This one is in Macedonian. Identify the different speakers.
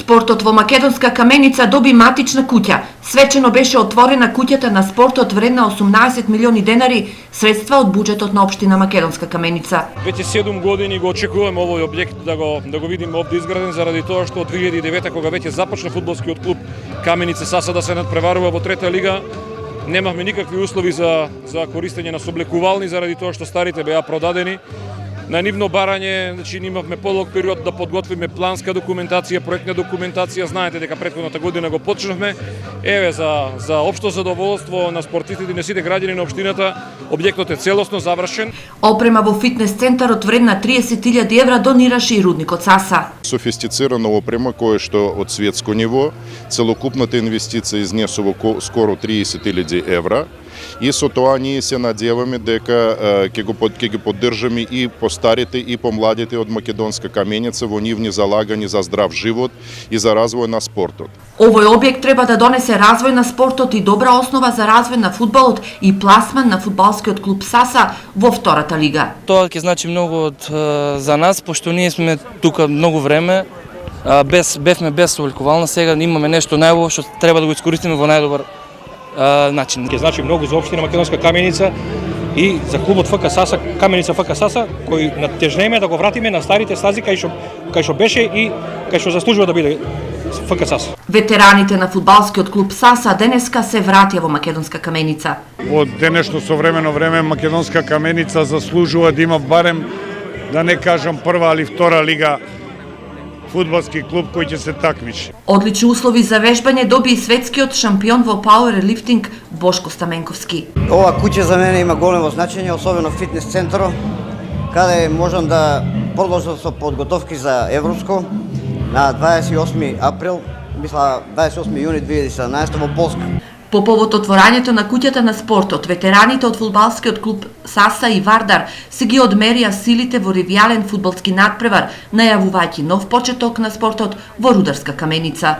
Speaker 1: Спортот во Македонска Каменица доби матична куќа. Свечено беше отворена куќата на спортот вредна 18 милиони денари, средства од буџетот на општина Македонска Каменица.
Speaker 2: Веќе 7 години го очекуваме овој објект да го видиме овде изграден, заради тоа што од 2009 кога веќе започна фудбалскиот клуб Каменица Саса да се надпреварува во трета лига, немавме никакви услови за користење на соблекувални, заради тоа што старите беа продадени. На нивно барање, значи имавме полог период да подготвиме планска документација, проектна документација. Знаете дека претходната година го почнавме. Еве за општо задоволство на спортистите и на сите граѓани на општината, објектот е целосно завршен.
Speaker 1: Опрема во фитнес центарот вредна 30.000 евра донираше и рудникот Саса.
Speaker 3: Софистицирана опрема која што од светско ниво, целокупната инвестиција изнесува скоро 30.000 евра. И со тоа ние се надеваме дека ќе ги поддржаме и по старите и по младите од Македонска Каменица во нивни залагања за здрав живот и за развој на спортот.
Speaker 1: Овој објект треба да донесе развој на спортот и добра основа за развој на фудбалот и пласман на фудбалскиот клуб Саса во втората лига.
Speaker 4: Тоа ќе значи многу за нас, пошто ние сме тука многу време, бевме без соблекувална, сега имаме нешто најубаво што треба да го искористиме во најдобар начин.
Speaker 2: Ќе значи многу за општина Македонска Каменица и за клубот ФК Саса, Каменица ФК Саса, кој натежнеме да го вратиме на старите стази кај што беше и кај што заслужува да биде ФК Саса.
Speaker 1: Ветераните на фудбалскиот клуб Саса денеска се вратија во Македонска Каменица.
Speaker 5: Од денешно современо време Македонска Каменица заслужува да има барем, да не кажам прва, али втора лига фудбалски клуб кој ќе се такмичи.
Speaker 1: Одлични услови за вежбање доби и светскиот шампион во пауерлифтинг Бошко Стаменковски.
Speaker 6: Ова куќа за мене има големо значење, особено фитнес центарот, каде можам да продолжам со подготовки за Европско на 28 април, мисла 28 јуни 2017 во Полска.
Speaker 1: По повод отворањето на куќата на спортот, ветераните од фудбалскиот клуб Саса и Вардар се ги одмерија силите во ревијален фудбалски надпревар, најавувајќи нов почеток на спортот во Рударска Каменица.